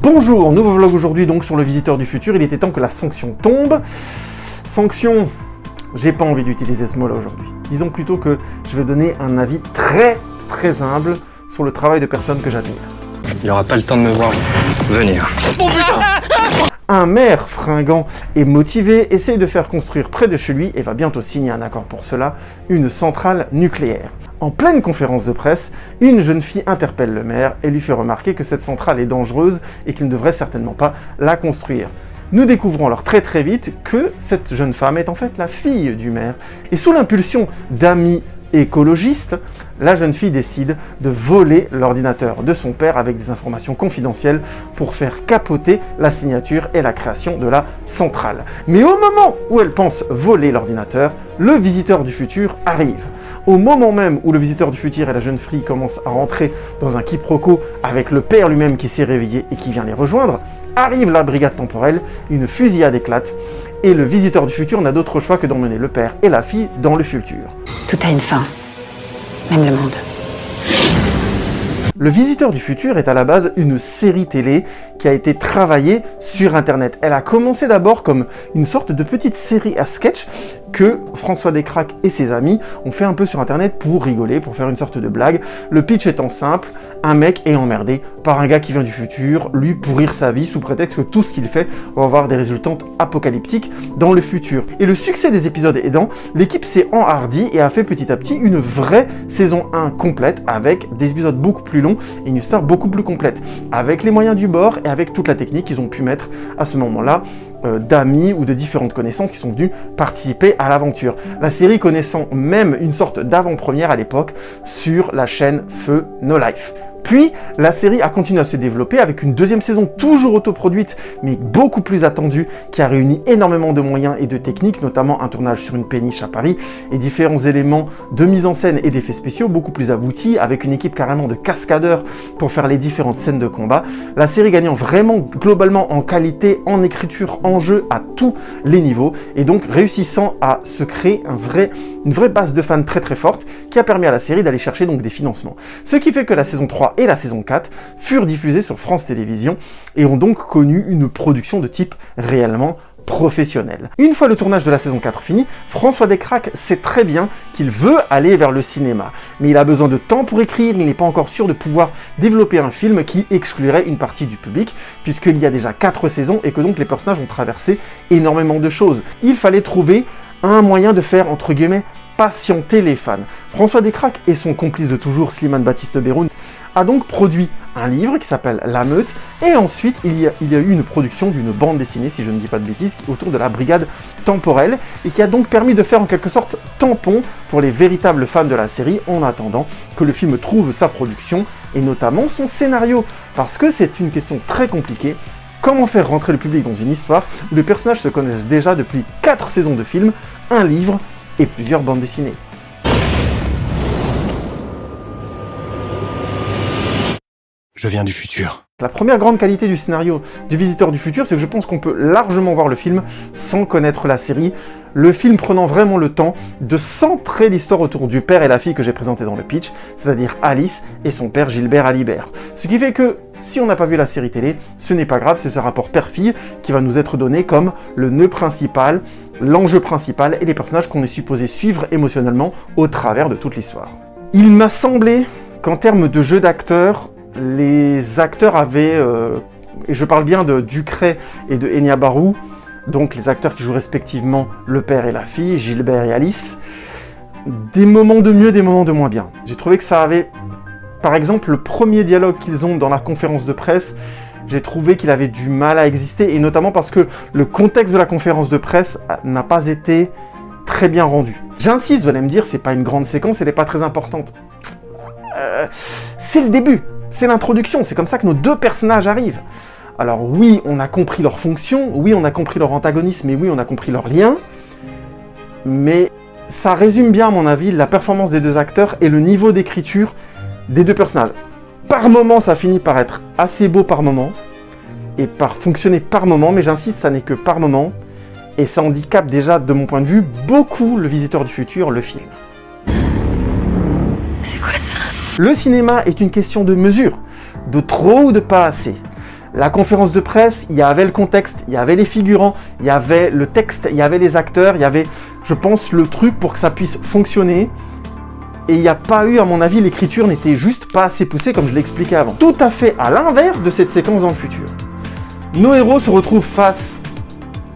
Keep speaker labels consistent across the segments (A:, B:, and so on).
A: Bonjour, nouveau vlog aujourd'hui donc sur le Visiteur du Futur. Il était temps que la sanction tombe. Sanction, j'ai pas envie d'utiliser ce mot-là aujourd'hui. Disons plutôt que je vais donner un avis très humble sur le travail de personnes que j'admire.
B: Il n'aura pas le temps de me voir venir.
C: Oh putain!
A: Un maire fringant et motivé essaye de faire construire près de chez lui, et va bientôt signer un accord pour cela, une centrale nucléaire. En pleine conférence de presse, une jeune fille interpelle le maire et lui fait remarquer que cette centrale est dangereuse et qu'il ne devrait certainement pas la construire. Nous découvrons alors très vite que cette jeune femme est en fait la fille du maire. Et sous l'impulsion d'amis écologistes, la jeune fille décide de voler l'ordinateur de son père avec des informations confidentielles pour faire capoter la signature et la création de la centrale. Mais au moment où elle pense voler l'ordinateur, le visiteur du futur arrive. Au moment même où le visiteur du futur et la jeune fille commencent à rentrer dans un quiproquo avec le père lui-même qui s'est réveillé et qui vient les rejoindre, arrive la brigade temporelle, une fusillade éclate et le visiteur du futur n'a d'autre choix que d'emmener le père et la fille dans le futur.
D: Tout a une fin, même le monde.
A: Le Visiteur du Futur est à la base une série télé qui a été travaillée sur Internet. Elle a commencé d'abord comme une sorte de petite série à sketch que François Descraques et ses amis ont fait un peu sur Internet pour rigoler, pour faire une sorte de blague. Le pitch étant simple, un mec est emmerdé par un gars qui vient du futur, lui pourrir sa vie sous prétexte que tout ce qu'il fait va avoir des résultats apocalyptiques dans le futur. Et le succès des épisodes aidant, l'équipe s'est enhardie et a fait petit à petit une vraie saison 1 complète avec des épisodes beaucoup plus longs et une histoire beaucoup plus complète, avec les moyens du bord et avec toute la technique qu'ils ont pu mettre à ce moment-là d'amis ou de différentes connaissances qui sont venus participer à l'aventure. La série connaissant même une sorte d'avant-première à l'époque sur la chaîne Feu No Life. Puis, la série a continué à se développer avec une deuxième saison toujours autoproduite, mais beaucoup plus attendue, qui a réuni énormément de moyens et de techniques, notamment un tournage sur une péniche à Paris, et différents éléments de mise en scène et d'effets spéciaux beaucoup plus aboutis, avec une équipe carrément de cascadeurs pour faire les différentes scènes de combat. La série gagnant vraiment globalement en qualité, en écriture, en jeu, à tous les niveaux, et donc réussissant à se créer une vraie base de fans très forte, qui a permis à la série d'aller chercher donc des financements. Ce qui fait que la saison 3 et la saison 4 furent diffusées sur France Télévisions et ont donc connu une production de type réellement professionnel. Une fois le tournage de la saison 4 fini, François Descraques sait très bien qu'il veut aller vers le cinéma. Mais il a besoin de temps pour écrire, il n'est pas encore sûr de pouvoir développer un film qui exclurait une partie du public, puisqu'il y a déjà 4 saisons et que donc les personnages ont traversé énormément de choses. Il fallait trouver un moyen de faire, entre guillemets, patienter les fans. François Descraques et son complice de toujours, Slimane Baptiste-Berroun, a donc produit un livre qui s'appelle La Meute, et ensuite il y a eu une production d'une bande dessinée, si je ne dis pas de bêtises, autour de la brigade temporelle, et qui a donc permis de faire en quelque sorte tampon pour les véritables fans de la série, en attendant que le film trouve sa production, et notamment son scénario, parce que c'est une question très compliquée. Comment faire rentrer le public dans une histoire où les personnages se connaissent déjà depuis 4 saisons de films, un livre et plusieurs bandes dessinées.
C: Je viens du futur.
A: La première grande qualité du scénario du Visiteur du Futur, c'est que je pense qu'on peut largement voir le film sans connaître la série. Le film prenant vraiment le temps de centrer l'histoire autour du père et la fille que j'ai présenté dans le pitch, c'est-à-dire Alice et son père Gilbert Alibert. Ce qui fait que, si on n'a pas vu la série télé, ce n'est pas grave, c'est ce rapport père-fille qui va nous être donné comme le nœud principal, l'enjeu principal et les personnages qu'on est supposé suivre émotionnellement au travers de toute l'histoire. Il m'a semblé qu'en termes de jeu d'acteurs, les acteurs avaient, et je parle bien de Ducret et de Enya Barou, donc les acteurs qui jouent respectivement le père et la fille, Gilbert et Alice, des moments de mieux, des moments de moins bien. J'ai trouvé que ça avait, par exemple, le premier dialogue qu'ils ont dans la conférence de presse, j'ai trouvé qu'il avait du mal à exister, et notamment parce que le contexte de la conférence de presse n'a pas été très bien rendu. J'insiste, vous allez me dire, c'est pas une grande séquence, elle n'est pas très importante. C'est le début, c'est l'introduction, c'est comme ça que nos deux personnages arrivent. Alors oui, on a compris leur fonction, oui, on a compris leur antagonisme, et oui, on a compris leur lien, mais ça résume bien, à mon avis, la performance des deux acteurs et le niveau d'écriture des deux personnages. Par moments, ça finit par être assez beau par moments, et par fonctionner par moments, mais j'insiste, ça n'est que par moments, et ça handicape déjà, de mon point de vue, beaucoup le Visiteur du Futur, le film.
D: C'est quoi ça?
A: Le cinéma est une question de mesure, de trop ou de pas assez. La conférence de presse, il y avait le contexte, il y avait les figurants, il y avait le texte, il y avait les acteurs, il y avait, je pense, le truc pour que ça puisse fonctionner. Et il n'y a pas eu, à mon avis, l'écriture n'était juste pas assez poussée comme je l'ai expliqué avant. Tout à fait à l'inverse de cette séquence dans le futur. Nos héros se retrouvent face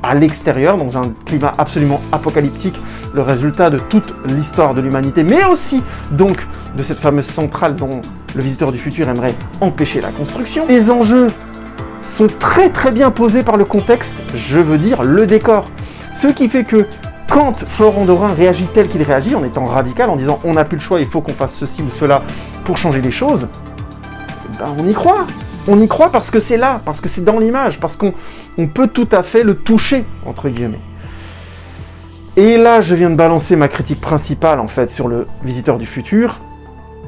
A: à l'extérieur, dans un climat absolument apocalyptique, le résultat de toute l'histoire de l'humanité, mais aussi donc de cette fameuse centrale dont le visiteur du futur aimerait empêcher la construction. Les enjeux sont très très bien posés par le contexte, je veux dire le décor. Ce qui fait que quand Florent Dorin réagit tel qu'il réagit, en étant radical, en disant on n'a plus le choix, il faut qu'on fasse ceci ou cela pour changer les choses, ben on y croit. On y croit parce que c'est là, parce que c'est dans l'image, parce qu'on peut tout à fait le toucher, entre guillemets. Et là, je viens de balancer ma critique principale, en fait, sur le visiteur du futur.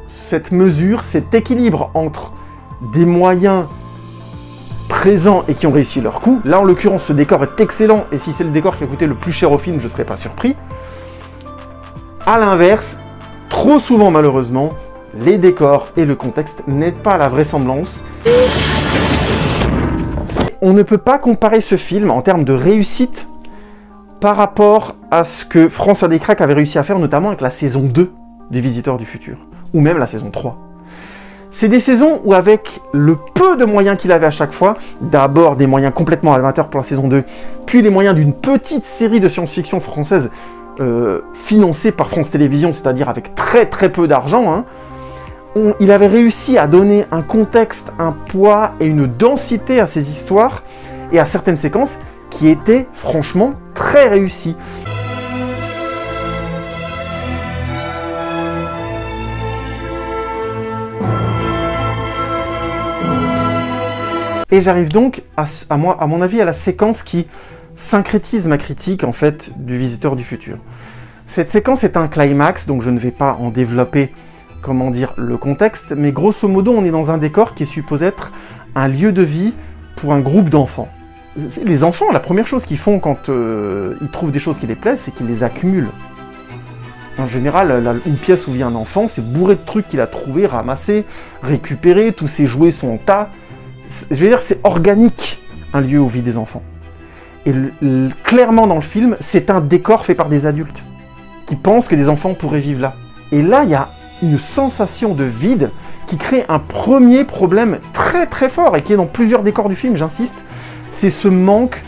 A: Cette mesure, cet équilibre entre des moyens présents et qui ont réussi leur coup. Là, en l'occurrence, ce décor est excellent, et si c'est le décor qui a coûté le plus cher au film, je ne serais pas surpris. À l'inverse, trop souvent, malheureusement, les décors et le contexte n'aident pas à la vraisemblance. On ne peut pas comparer ce film en termes de réussite par rapport à ce que François Descraques avait réussi à faire, notamment avec la saison 2 des Visiteurs du Futur, ou même la saison 3. C'est des saisons où, avec le peu de moyens qu'il avait à chaque fois, d'abord des moyens complètement amateurs pour la saison 2, puis les moyens d'une petite série de science-fiction française financée par France Télévisions, c'est-à-dire avec très très peu d'argent, hein, il avait réussi à donner un contexte, un poids et une densité à ces histoires et à certaines séquences qui étaient franchement très réussies. Et j'arrive donc à mon avis à la séquence qui syncrétise ma critique en fait du Visiteur du Futur. Cette séquence est un climax, donc je ne vais pas en développer comment dire, le contexte, mais grosso modo, on est dans un décor qui est supposé être un lieu de vie pour un groupe d'enfants. Les enfants, la première chose qu'ils font quand ils trouvent des choses qui les plaisent, c'est qu'ils les accumulent. En général, une pièce où vit un enfant, c'est bourré de trucs qu'il a trouvés, ramassés, récupérés, tous ses jouets sont en tas. Je veux dire, c'est organique, un lieu où vit des enfants. Et clairement dans le film, c'est un décor fait par des adultes, qui pensent que des enfants pourraient vivre là. Et là, il y a une sensation de vide qui crée un premier problème très très fort et qui est dans plusieurs décors du film, j'insiste, c'est ce manque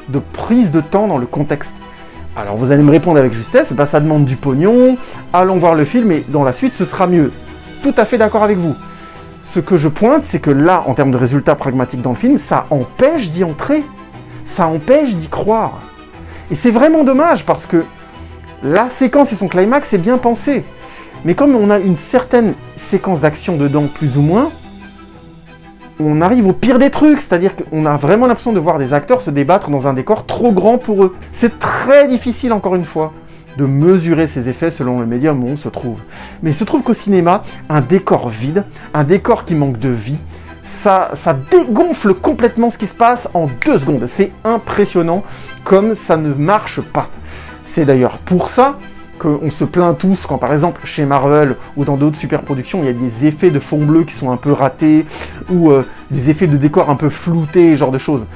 A: de prise de temps dans le contexte. Alors vous allez me répondre avec justesse, bah ça demande du pognon, allons voir le film et dans la suite ce sera mieux. Tout à fait d'accord avec vous. Ce que je pointe, c'est que là, en termes de résultats pragmatiques dans le film, ça empêche d'y entrer, ça empêche d'y croire. Et c'est vraiment dommage parce que la séquence et son climax est bien pensé. Mais comme on a une certaine séquence d'action dedans, plus ou moins, on arrive au pire des trucs, c'est-à-dire qu'on a vraiment l'impression de voir des acteurs se débattre dans un décor trop grand pour eux. C'est très difficile, encore une fois, de mesurer ces effets selon le médium où on se trouve. Mais il se trouve qu'au cinéma, un décor vide, un décor qui manque de vie, ça dégonfle complètement ce qui se passe en 2 secondes. C'est impressionnant comme ça ne marche pas. C'est d'ailleurs pour ça qu'on se plaint tous quand, par exemple, chez Marvel ou dans d'autres superproductions, il y a des effets de fond bleu qui sont un peu ratés ou des effets de décor un peu floutés, ce genre de choses.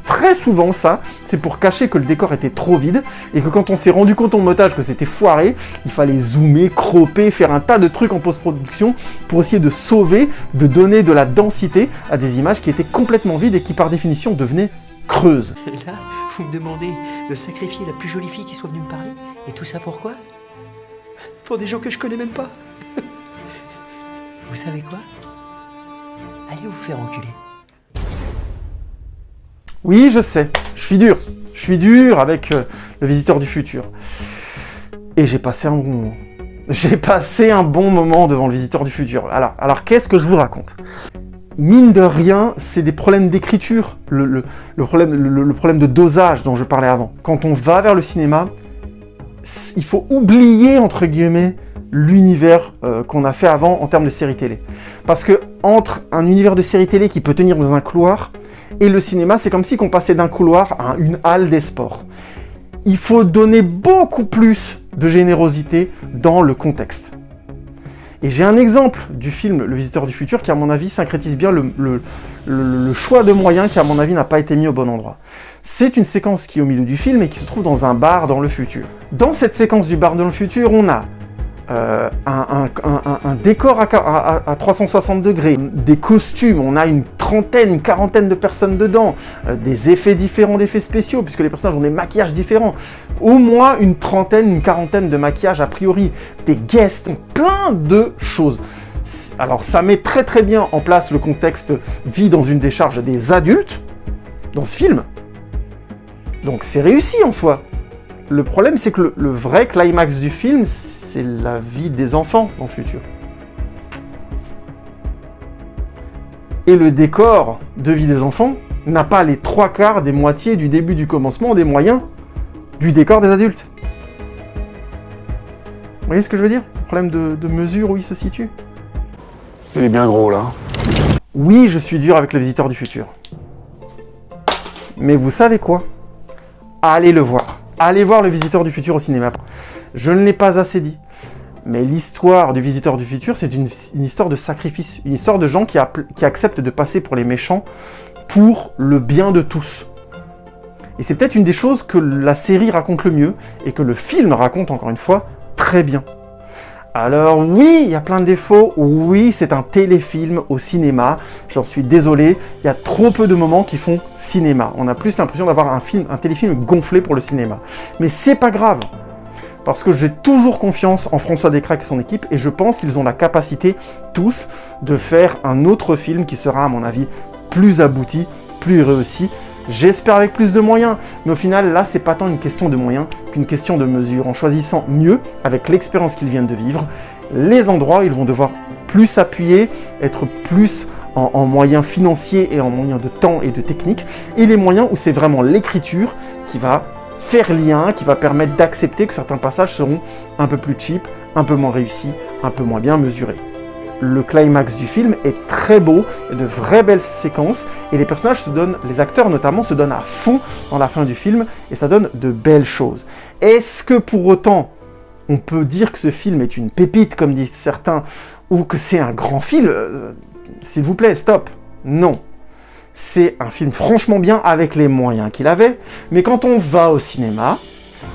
A: Très souvent, ça, c'est pour cacher que le décor était trop vide et que quand on s'est rendu compte au montage que c'était foiré, il fallait zoomer, cropper, faire un tas de trucs en post-production pour essayer de sauver, de donner de la densité à des images qui étaient complètement vides et qui, par définition, devenaient creuses.
E: Et là, vous me demandez de sacrifier la plus jolie fille qui soit venue me parler? Et tout ça pourquoi? Pour des gens que je connais même pas. Vous savez quoi? Allez vous faire enculer.
A: Oui, je sais, je suis dur. Je suis dur avec le Visiteur du Futur. Et j'ai passé un bon moment. J'ai passé un bon moment devant le Visiteur du Futur. Alors qu'est-ce que je vous raconte? Mine de rien, c'est des problèmes d'écriture, le problème de dosage dont je parlais avant. Quand on va vers le cinéma, il faut oublier, entre guillemets, l'univers qu'on a fait avant en termes de série télé. Parce que entre un univers de série télé qui peut tenir dans un couloir et le cinéma, c'est comme si on passait d'un couloir à une halle des sports. Il faut donner beaucoup plus de générosité dans le contexte. Et j'ai un exemple du film Le Visiteur du Futur qui, à mon avis, syncrétise bien le choix de moyens qui, à mon avis, n'a pas été mis au bon endroit. C'est une séquence qui est au milieu du film et qui se trouve dans un bar dans le futur. Dans cette séquence du bar dans le futur, on a un décor à 360 degrés, des costumes, on a une quarantaine de personnes dedans, des effets différents d'effets spéciaux, puisque les personnages ont des maquillages différents, au moins une quarantaine de maquillages a priori, des guests, plein de choses. Alors ça met très bien en place le contexte vie dans une décharge des adultes, dans ce film, donc c'est réussi en soi. Le problème c'est que le vrai climax du film, c'est la vie des enfants dans le futur. Et le décor de vie des enfants n'a pas les 3/4 des moitiés du début du commencement des moyens du décor des adultes. Vous voyez ce que je veux dire? Le problème de mesure où il se situe.
C: Il est bien gros, là.
A: Oui, je suis dur avec Le Visiteur du Futur. Mais vous savez quoi? Allez le voir. Allez voir Le Visiteur du Futur au cinéma. Je ne l'ai pas assez dit. Mais l'histoire du Visiteur du Futur, c'est une histoire de sacrifice. Une histoire de gens qui acceptent de passer pour les méchants pour le bien de tous. Et c'est peut-être une des choses que la série raconte le mieux et que le film raconte, encore une fois, très bien. Alors oui, il y a plein de défauts. Oui, c'est un téléfilm au cinéma. J'en suis désolé. Il y a trop peu de moments qui font cinéma. On a plus l'impression d'avoir un téléfilm gonflé pour le cinéma. Mais c'est pas grave. Parce que j'ai toujours confiance en François Descraques et son équipe et je pense qu'ils ont la capacité, tous, de faire un autre film qui sera, à mon avis, plus abouti, plus réussi. J'espère avec plus de moyens, mais au final, là, c'est pas tant une question de moyens qu'une question de mesure. En choisissant mieux, avec l'expérience qu'ils viennent de vivre, les endroits où ils vont devoir plus s'appuyer, être plus en moyens financiers et en moyens de temps et de technique, et les moyens où c'est vraiment l'écriture qui va faire lien, qui va permettre d'accepter que certains passages seront un peu plus cheap, un peu moins réussis, un peu moins bien mesurés. Le climax du film est très beau, il y a de vraies belles séquences, et les personnages les acteurs notamment, se donnent à fond dans la fin du film, et ça donne de belles choses. Est-ce que pour autant, on peut dire que ce film est une pépite, comme disent certains, ou que c'est un grand film? S'il vous plaît, stop. Non. C'est un film franchement bien avec les moyens qu'il avait, mais quand on va au cinéma,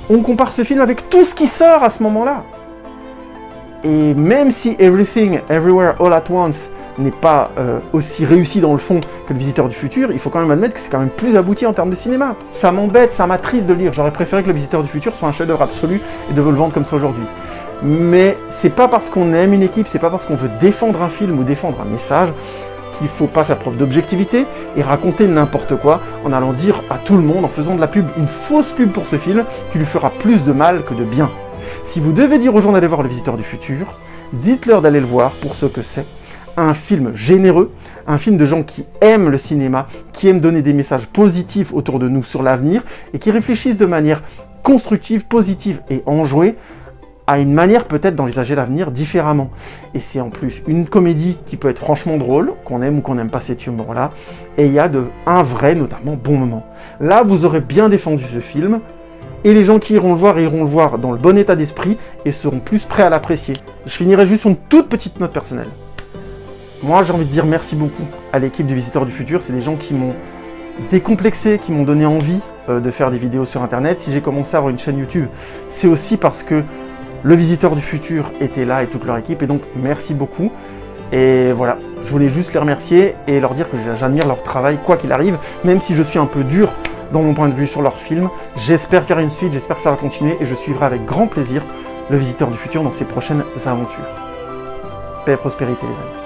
A: on compare ce film avec tout ce qui sort à ce moment-là. Et même si Everything, Everywhere, All at Once n'est pas aussi réussi dans le fond que Le Visiteur du Futur, il faut quand même admettre que c'est quand même plus abouti en termes de cinéma. Ça m'embête, ça m'attriste de lire. J'aurais préféré que Le Visiteur du Futur soit un chef-d'œuvre absolu et de le vendre comme ça aujourd'hui. Mais c'est pas parce qu'on aime une équipe, c'est pas parce qu'on veut défendre un film ou défendre un message qu'il ne faut pas faire preuve d'objectivité et raconter n'importe quoi en allant dire à tout le monde, en faisant de la pub, une fausse pub pour ce film, qui lui fera plus de mal que de bien. Si vous devez dire aux gens d'aller voir Le Visiteur du Futur, dites-leur d'aller le voir pour ce que c'est. Un film généreux, un film de gens qui aiment le cinéma, qui aiment donner des messages positifs autour de nous sur l'avenir et qui réfléchissent de manière constructive, positive et enjouée à une manière peut-être d'envisager l'avenir différemment. Et c'est en plus une comédie qui peut être franchement drôle, qu'on aime ou qu'on n'aime pas cet humour-là, et il y a un vrai, notamment, bon moment. Là, vous aurez bien défendu ce film, et les gens qui iront le voir dans le bon état d'esprit, et seront plus prêts à l'apprécier. Je finirai juste sur une toute petite note personnelle. Moi, j'ai envie de dire merci beaucoup à l'équipe du Visiteur du Futur, c'est des gens qui m'ont décomplexé, qui m'ont donné envie de faire des vidéos sur Internet. Si j'ai commencé à avoir une chaîne YouTube, c'est aussi parce que Le Visiteur du Futur était là et toute leur équipe, et donc merci beaucoup. Et voilà, je voulais juste les remercier et leur dire que j'admire leur travail, quoi qu'il arrive, même si je suis un peu dur dans mon point de vue sur leur film. J'espère qu'il y aura une suite, j'espère que ça va continuer, et je suivrai avec grand plaisir Le Visiteur du Futur dans ses prochaines aventures. Paix et prospérité les amis.